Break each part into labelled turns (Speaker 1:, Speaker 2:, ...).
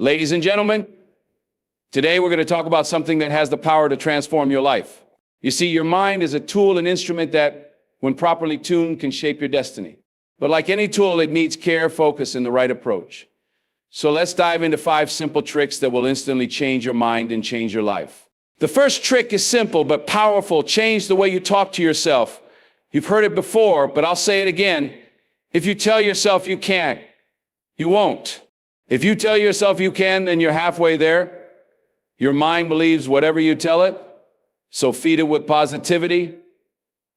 Speaker 1: Ladies and gentlemen, today we're going to talk about something that has the power to transform your life. You see, your mind is a tool and instrument that, when properly tuned, can shape your destiny. But like any tool, it needs care, focus, and the right approach. So let's dive into 5 simple tricks that will instantly change your mind and change your life. The first trick is simple but powerful. Change the way you talk to yourself. You've heard it before, but I'll say it again. If you tell yourself you can't, you won't. If you tell yourself you can, then you're halfway there. Your mind believes whatever you tell it. So feed it with positivity,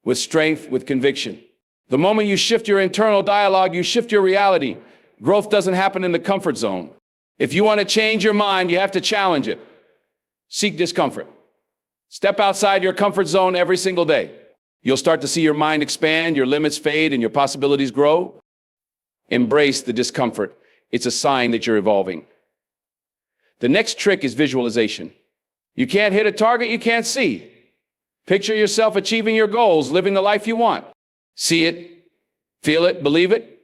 Speaker 1: with strength, with conviction. The moment you shift your internal dialogue, you shift your reality. Growth doesn't happen in the comfort zone. If you want to change your mind, you have to challenge it. Seek discomfort. Step outside your comfort zone every single day. You'll start to see your mind expand, your limits fade, and your possibilities grow. Embrace the discomfort. It's a sign that you're evolving. The next trick is visualization. You can't hit a target you can't see. Picture yourself achieving your goals, living the life you want. See it, feel it, believe it.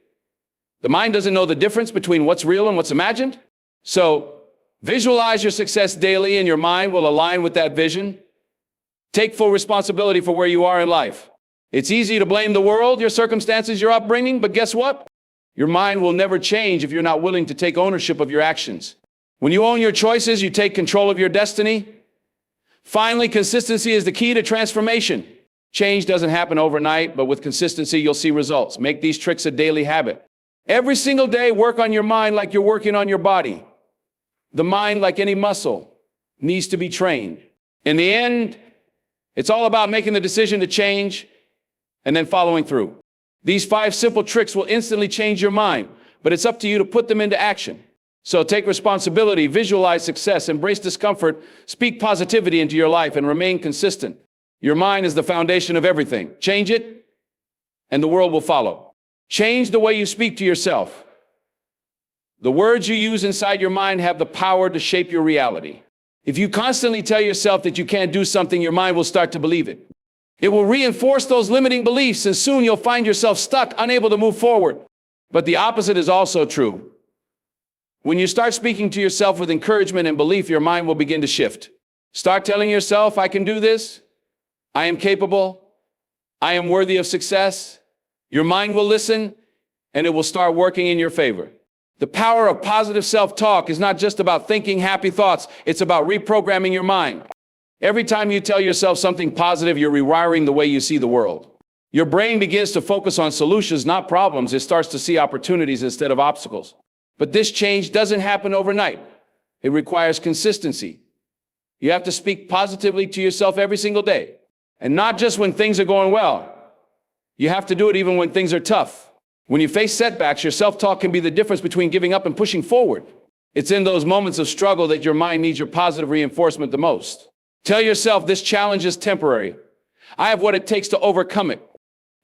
Speaker 1: The mind doesn't know the difference between what's real and what's imagined. So visualize your success daily and your mind will align with that vision. Take full responsibility for where you are in life. It's easy to blame the world, your circumstances, your upbringing, but guess what? Your mind will never change if you're not willing to take ownership of your actions. When you own your choices, you take control of your destiny. Finally, consistency is the key to transformation. Change doesn't happen overnight, but with consistency, you'll see results. Make these tricks a daily habit. Every single day, work on your mind like you're working on your body. The mind, like any muscle, needs to be trained. In the end, it's all about making the decision to change and then following through. These 5 simple tricks will instantly change your mind, but it's up to you to put them into action. So take responsibility, visualize success, embrace discomfort, speak positivity into your life, and remain consistent. Your mind is the foundation of everything. Change it, and the world will follow. Change the way you speak to yourself. The words you use inside your mind have the power to shape your reality. If you constantly tell yourself that you can't do something, your mind will start to believe it. It will reinforce those limiting beliefs, and soon you'll find yourself stuck, unable to move forward. But the opposite is also true. When you start speaking to yourself with encouragement and belief, your mind will begin to shift. Start telling yourself, I can do this. I am capable. I am worthy of success. Your mind will listen, and it will start working in your favor. The power of positive self-talk is not just about thinking happy thoughts. It's about reprogramming your mind. Every time you tell yourself something positive, you're rewiring the way you see the world. Your brain begins to focus on solutions, not problems. It starts to see opportunities instead of obstacles. But this change doesn't happen overnight. It requires consistency. You have to speak positively to yourself every single day. And not just when things are going well. You have to do it even when things are tough. When you face setbacks, your self-talk can be the difference between giving up and pushing forward. It's in those moments of struggle that your mind needs your positive reinforcement the most. Tell yourself this challenge is temporary. I have what it takes to overcome it.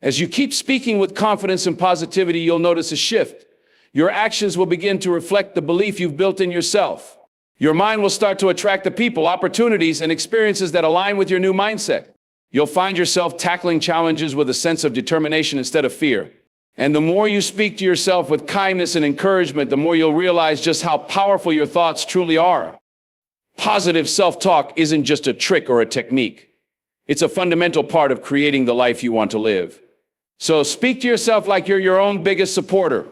Speaker 1: As you keep speaking with confidence and positivity, you'll notice a shift. Your actions will begin to reflect the belief you've built in yourself. Your mind will start to attract the people, opportunities, and experiences that align with your new mindset. You'll find yourself tackling challenges with a sense of determination instead of fear. And the more you speak to yourself with kindness and encouragement, the more you'll realize just how powerful your thoughts truly are. Positive self-talk isn't just a trick or a technique. It's a fundamental part of creating the life you want to live. So speak to yourself like you're your own biggest supporter.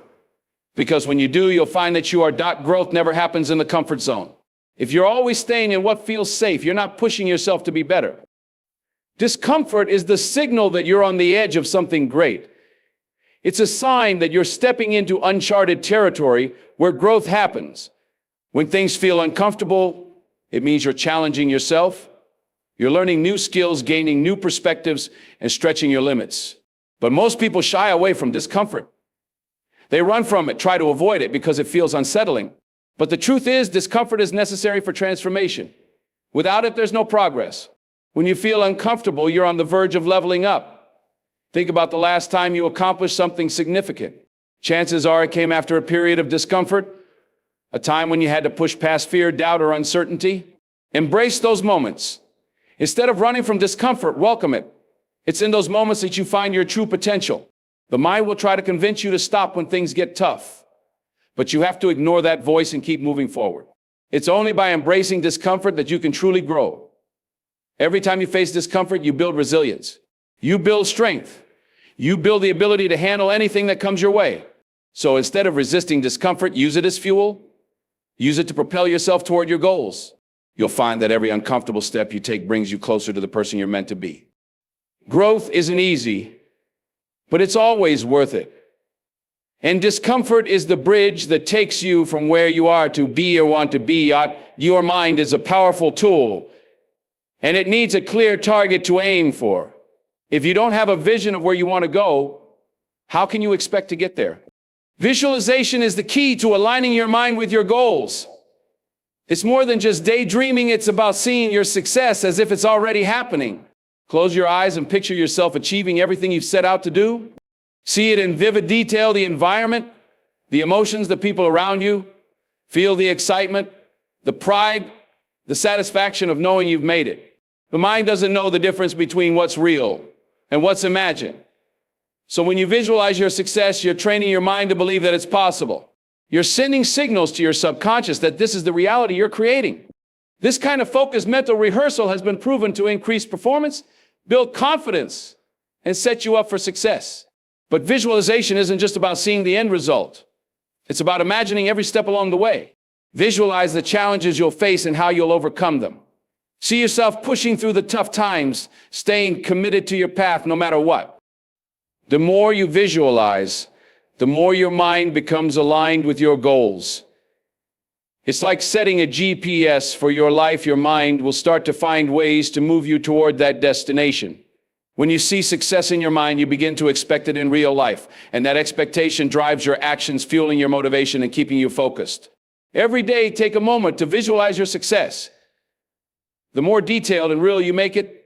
Speaker 1: Because when you do, you'll find that growth never happens in the comfort zone. If you're always staying in what feels safe, you're not pushing yourself to be better. Discomfort is the signal that you're on the edge of something great. It's a sign that you're stepping into uncharted territory where growth happens. When things feel uncomfortable, it means you're challenging yourself. You're learning new skills, gaining new perspectives, and stretching your limits. But most people shy away from discomfort. They run from it, try to avoid it because it feels unsettling. But the truth is, discomfort is necessary for transformation. Without it, there's no progress. When you feel uncomfortable, you're on the verge of leveling up. Think about the last time you accomplished something significant. Chances are it came after a period of discomfort, a time when you had to push past fear, doubt, or uncertainty. Embrace those moments. Instead of running from discomfort, welcome it. It's in those moments that you find your true potential. The mind will try to convince you to stop when things get tough, but you have to ignore that voice and keep moving forward. It's only by embracing discomfort that you can truly grow. Every time you face discomfort, you build resilience. You build strength. You build the ability to handle anything that comes your way. So instead of resisting discomfort, use it as fuel. Use it to propel yourself toward your goals. You'll find that every uncomfortable step you take brings you closer to the person you're meant to be. Growth isn't easy, but it's always worth it. And discomfort is the bridge that takes you from where you are to be or want to be. Your mind is a powerful tool, and it needs a clear target to aim for. If you don't have a vision of where you want to go, how can you expect to get there? Visualization is the key to aligning your mind with your goals. It's more than just daydreaming. It's about seeing your success as if it's already happening. Close your eyes and picture yourself achieving everything you've set out to do. See it in vivid detail, the environment, the emotions, the people around you. Feel the excitement, the pride, the satisfaction of knowing you've made it. The mind doesn't know the difference between what's real and what's imagined. So when you visualize your success, you're training your mind to believe that it's possible. You're sending signals to your subconscious that this is the reality you're creating. This kind of focused mental rehearsal has been proven to increase performance, build confidence, and set you up for success. But visualization isn't just about seeing the end result. It's about imagining every step along the way. Visualize the challenges you'll face and how you'll overcome them. See yourself pushing through the tough times, staying committed to your path no matter what. The more you visualize, the more your mind becomes aligned with your goals. It's like setting a GPS for your life. Your mind will start to find ways to move you toward that destination. When you see success in your mind, you begin to expect it in real life. And that expectation drives your actions, fueling your motivation and keeping you focused. Every day, take a moment to visualize your success. The more detailed and real you make it,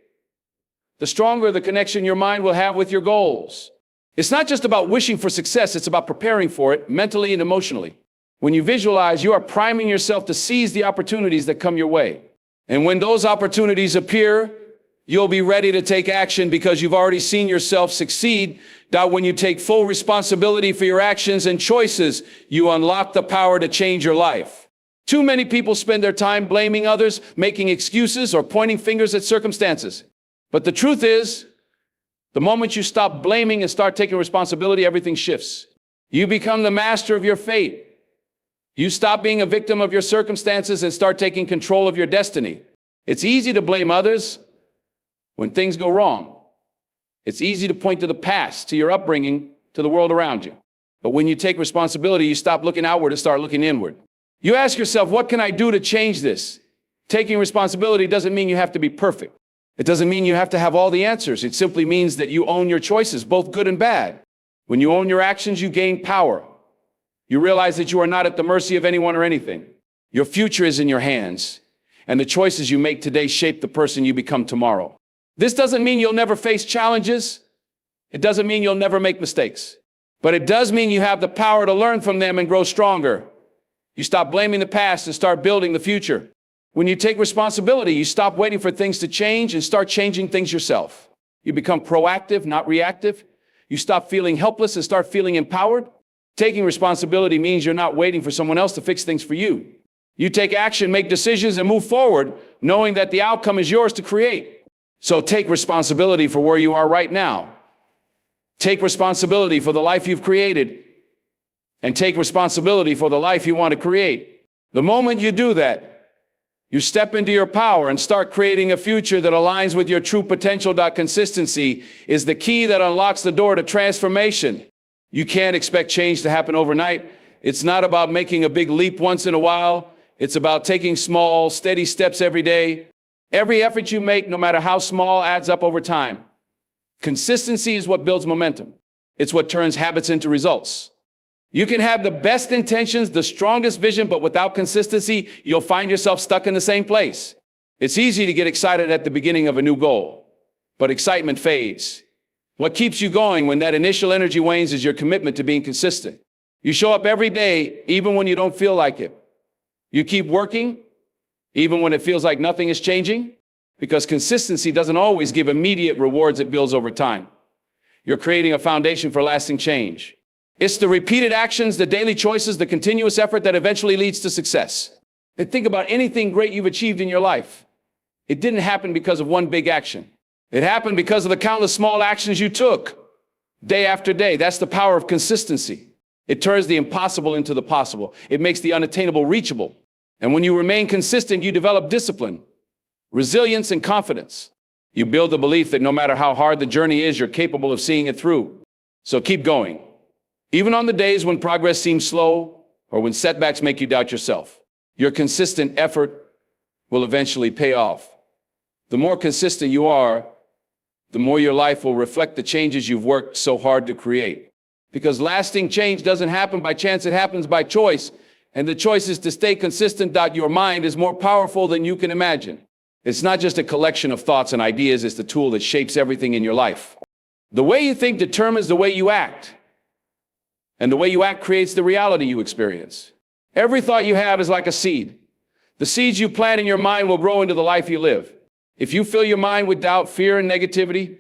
Speaker 1: the stronger the connection your mind will have with your goals. It's not just about wishing for success, it's about preparing for it mentally and emotionally. When you visualize, you are priming yourself to seize the opportunities that come your way. And when those opportunities appear, you'll be ready to take action because you've already seen yourself succeed. Now, when you take full responsibility for your actions and choices, you unlock the power to change your life. Too many people spend their time blaming others, making excuses, or pointing fingers at circumstances. But the truth is, the moment you stop blaming and start taking responsibility, everything shifts. You become the master of your fate. You stop being a victim of your circumstances and start taking control of your destiny. It's easy to blame others when things go wrong. It's easy to point to the past, to your upbringing, to the world around you. But when you take responsibility, you stop looking outward and start looking inward. You ask yourself, what can I do to change this? Taking responsibility doesn't mean you have to be perfect. It doesn't mean you have to have all the answers. It simply means that you own your choices, both good and bad. When you own your actions, you gain power. You realize that you are not at the mercy of anyone or anything. Your future is in your hands, and the choices you make today shape the person you become tomorrow. This doesn't mean you'll never face challenges. It doesn't mean you'll never make mistakes. But it does mean you have the power to learn from them and grow stronger. You stop blaming the past and start building the future. When you take responsibility, you stop waiting for things to change and start changing things yourself. You become proactive, not reactive. You stop feeling helpless and start feeling empowered. Taking responsibility means you're not waiting for someone else to fix things for you. You take action, make decisions, and move forward, knowing that the outcome is yours to create. So take responsibility for where you are right now. Take responsibility for the life you've created, and take responsibility for the life you want to create. The moment you do that, you step into your power and start creating a future that aligns with your true potential. Consistency is the key that unlocks the door to transformation. You can't expect change to happen overnight. It's not about making a big leap once in a while. It's about taking small, steady steps every day. Every effort you make, no matter how small, adds up over time. Consistency is what builds momentum. It's what turns habits into results. You can have the best intentions, the strongest vision, but without consistency, you'll find yourself stuck in the same place. It's easy to get excited at the beginning of a new goal, but excitement fades. What keeps you going when that initial energy wanes is your commitment to being consistent. You show up every day, even when you don't feel like it. You keep working, even when it feels like nothing is changing, because consistency doesn't always give immediate rewards. It builds over time. You're creating a foundation for lasting change. It's the repeated actions, the daily choices, the continuous effort that eventually leads to success. And think about anything great you've achieved in your life. It didn't happen because of one big action. It happened because of the countless small actions you took day after day. That's the power of consistency. It turns the impossible into the possible. It makes the unattainable reachable. And when you remain consistent, you develop discipline, resilience, and confidence. You build the belief that no matter how hard the journey is, you're capable of seeing it through. So keep going. Even on the days when progress seems slow or when setbacks make you doubt yourself, your consistent effort will eventually pay off. The more consistent you are, the more your life will reflect the changes you've worked so hard to create. Because lasting change doesn't happen by chance, it happens by choice. And the choice is to stay consistent. Your mind is more powerful than you can imagine. It's not just a collection of thoughts and ideas, it's the tool that shapes everything in your life. The way you think determines the way you act. And the way you act creates the reality you experience. Every thought you have is like a seed. The seeds you plant in your mind will grow into the life you live. If you fill your mind with doubt, fear, and negativity,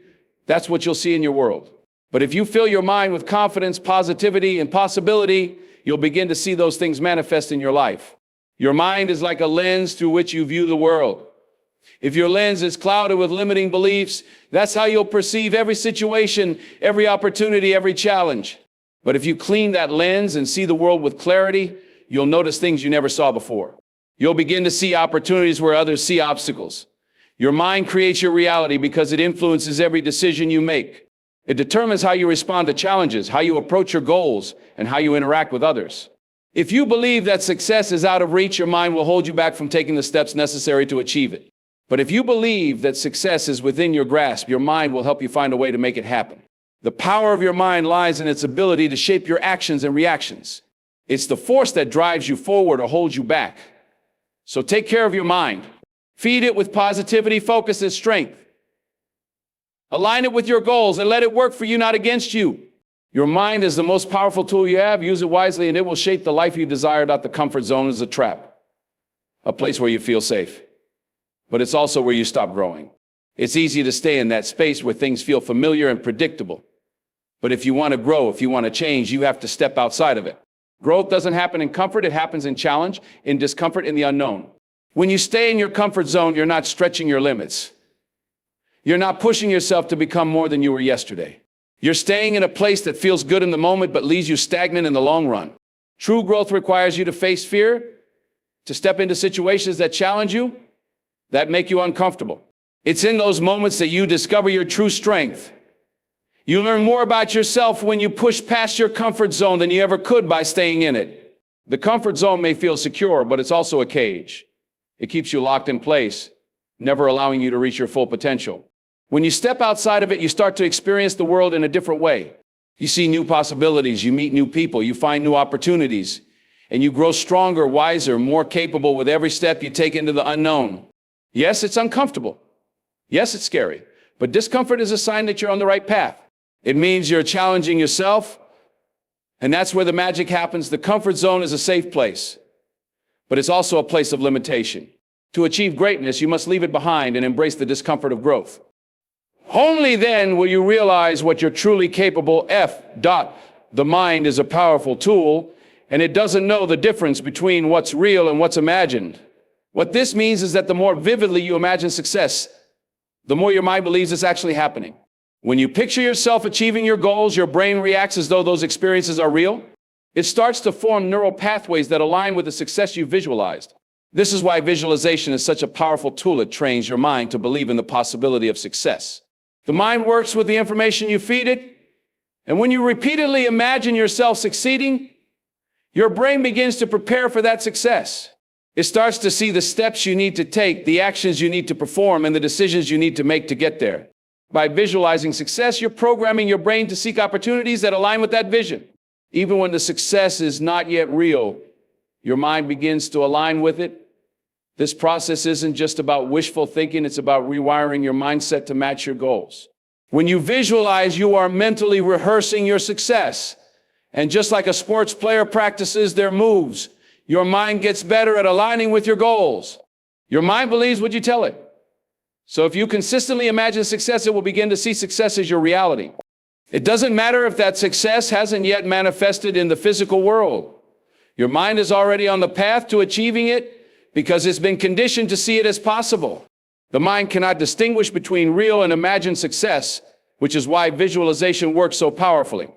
Speaker 1: that's what you'll see in your world. But if you fill your mind with confidence, positivity, and possibility, you'll begin to see those things manifest in your life. Your mind is like a lens through which you view the world. If your lens is clouded with limiting beliefs, that's how you'll perceive every situation, every opportunity, every challenge. But if you clean that lens and see the world with clarity, you'll notice things you never saw before. You'll begin to see opportunities where others see obstacles. Your mind creates your reality because it influences every decision you make. It determines how you respond to challenges, how you approach your goals, and how you interact with others. If you believe that success is out of reach, your mind will hold you back from taking the steps necessary to achieve it. But if you believe that success is within your grasp, your mind will help you find a way to make it happen. The power of your mind lies in its ability to shape your actions and reactions. It's the force that drives you forward or holds you back. So take care of your mind. Feed it with positivity, focus, and strength. Align it with your goals and let it work for you, not against you. Your mind is the most powerful tool you have. Use it wisely and it will shape the life you desire. The comfort zone is a trap, a place where you feel safe. But it's also where you stop growing. It's easy to stay in that space where things feel familiar and predictable. But if you want to grow, if you want to change, you have to step outside of it. Growth doesn't happen in comfort, it happens in challenge, in discomfort, in the unknown. When you stay in your comfort zone, you're not stretching your limits. You're not pushing yourself to become more than you were yesterday. You're staying in a place that feels good in the moment but leaves you stagnant in the long run. True growth requires you to face fear, to step into situations that challenge you, that make you uncomfortable. It's in those moments that you discover your true strength. You learn more about yourself when you push past your comfort zone than you ever could by staying in it. The comfort zone may feel secure, but it's also a cage. It keeps you locked in place, never allowing you to reach your full potential. When you step outside of it, you start to experience the world in a different way. You see new possibilities, you meet new people, you find new opportunities, and you grow stronger, wiser, more capable with every step you take into the unknown. Yes, it's uncomfortable. Yes, it's scary, but discomfort is a sign that you're on the right path. It means you're challenging yourself, and that's where the magic happens. The comfort zone is a safe place, but it's also a place of limitation. To achieve greatness, you must leave it behind and embrace the discomfort of growth. Only then will you realize what you're truly capable. The mind is a powerful tool, and it doesn't know the difference between what's real and what's imagined. What this means is that the more vividly you imagine success, the more your mind believes it's actually happening. When you picture yourself achieving your goals, your brain reacts as though those experiences are real. It starts to form neural pathways that align with the success you visualized. This is why visualization is such a powerful tool. It trains your mind to believe in the possibility of success. The mind works with the information you feed it, and when you repeatedly imagine yourself succeeding, your brain begins to prepare for that success. It starts to see the steps you need to take, the actions you need to perform, and the decisions you need to make to get there. By visualizing success, you're programming your brain to seek opportunities that align with that vision. Even when the success is not yet real, your mind begins to align with it. This process isn't just about wishful thinking, it's about rewiring your mindset to match your goals. When you visualize, you are mentally rehearsing your success. And just like a sports player practices their moves, your mind gets better at aligning with your goals. Your mind believes what you tell it. So if you consistently imagine success, it will begin to see success as your reality. It doesn't matter if that success hasn't yet manifested in the physical world. Your mind is already on the path to achieving it because it's been conditioned to see it as possible. The mind cannot distinguish between real and imagined success, which is why visualization works so powerfully.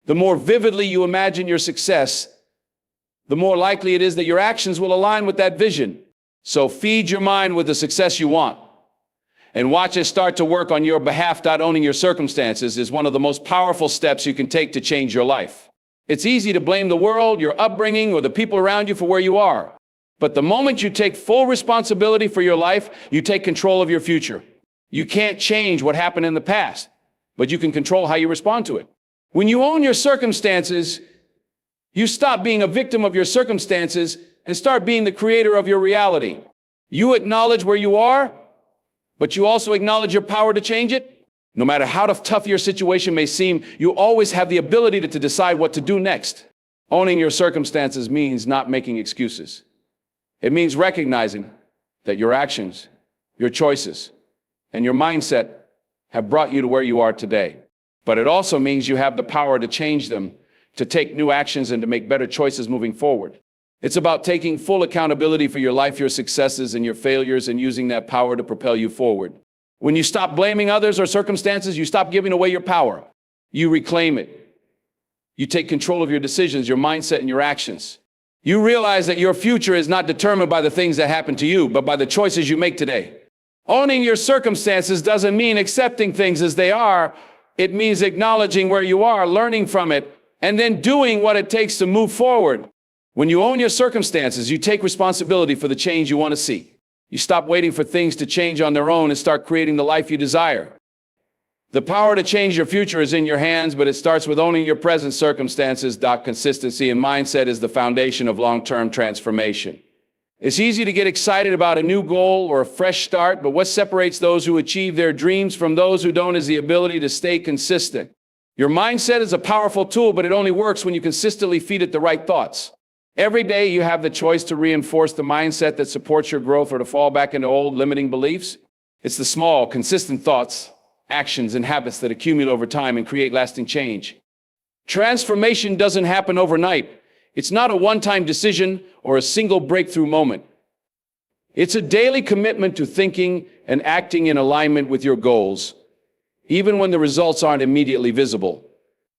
Speaker 1: The more vividly you imagine your success, the more likely it is that your actions will align with that vision. So feed your mind with the success you want and watch it start to work on your behalf. Owning your circumstances is one of the most powerful steps you can take to change your life. It's easy to blame the world, your upbringing, or the people around you for where you are. But the moment you take full responsibility for your life, you take control of your future. You can't change what happened in the past, but you can control how you respond to it. When you own your circumstances, you stop being a victim of your circumstances and start being the creator of your reality. You acknowledge where you are, but you also acknowledge your power to change it. No matter how tough your situation may seem, you always have the ability to decide what to do next. Owning your circumstances means not making excuses. It means recognizing that your actions, your choices, and your mindset have brought you to where you are today. But it also means you have the power to change them, to take new actions, and to make better choices moving forward. It's about taking full accountability for your life, your successes, and your failures, and using that power to propel you forward. When you stop blaming others or circumstances, you stop giving away your power. You reclaim it. You take control of your decisions, your mindset, and your actions. You realize that your future is not determined by the things that happen to you, but by the choices you make today. Owning your circumstances doesn't mean accepting things as they are. It means acknowledging where you are, learning from it, and then doing what it takes to move forward. When you own your circumstances, you take responsibility for the change you want to see. You stop waiting for things to change on their own and start creating the life you desire. The power to change your future is in your hands, but it starts with owning your present circumstances. Consistency and mindset is the foundation of long-term transformation. It's easy to get excited about a new goal or a fresh start, but what separates those who achieve their dreams from those who don't is the ability to stay consistent. Your mindset is a powerful tool, but it only works when you consistently feed it the right thoughts. Every day you have the choice to reinforce the mindset that supports your growth or to fall back into old limiting beliefs. It's the small, consistent thoughts, actions, and habits that accumulate over time and create lasting change. Transformation doesn't happen overnight. It's not a one-time decision or a single breakthrough moment. It's a daily commitment to thinking and acting in alignment with your goals, even when the results aren't immediately visible.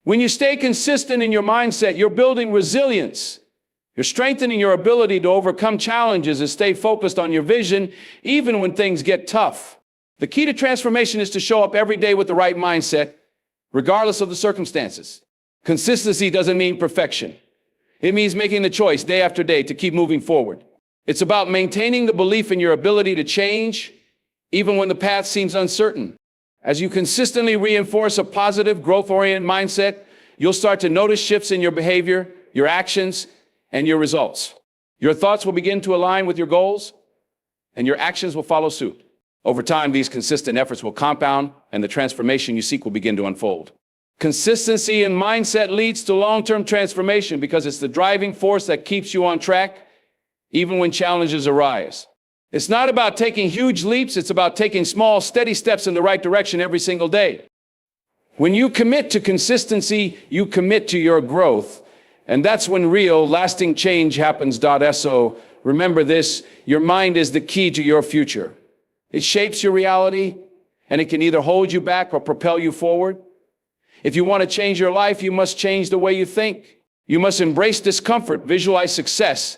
Speaker 1: When you stay consistent in your mindset, you're building resilience. You're strengthening your ability to overcome challenges and stay focused on your vision, even when things get tough. The key to transformation is to show up every day with the right mindset, regardless of the circumstances. Consistency doesn't mean perfection. It means making the choice day after day to keep moving forward. It's about maintaining the belief in your ability to change, even when the path seems uncertain. As you consistently reinforce a positive, growth-oriented mindset, you'll start to notice shifts in your behavior, your actions, and your results. Your thoughts will begin to align with your goals, and your actions will follow suit. Over time, these consistent efforts will compound, and the transformation you seek will begin to unfold. Consistency in mindset leads to long-term transformation because it's the driving force that keeps you on track, even when challenges arise. It's not about taking huge leaps, it's about taking small, steady steps in the right direction every single day. When you commit to consistency, you commit to your growth, and that's when real, lasting change happens. So remember this, your mind is the key to your future. It shapes your reality, and it can either hold you back or propel you forward. If you want to change your life, you must change the way you think. You must embrace discomfort, visualize success,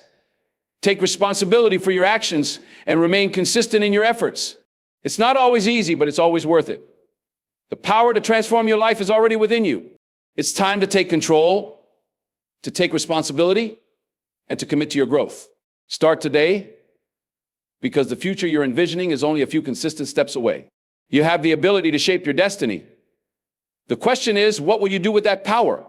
Speaker 1: take responsibility for your actions, and remain consistent in your efforts. It's not always easy, but it's always worth it. The power to transform your life is already within you. It's time to take control, to take responsibility, and to commit to your growth. Start today, because the future you're envisioning is only a few consistent steps away. You have the ability to shape your destiny. The question is, what will you do with that power?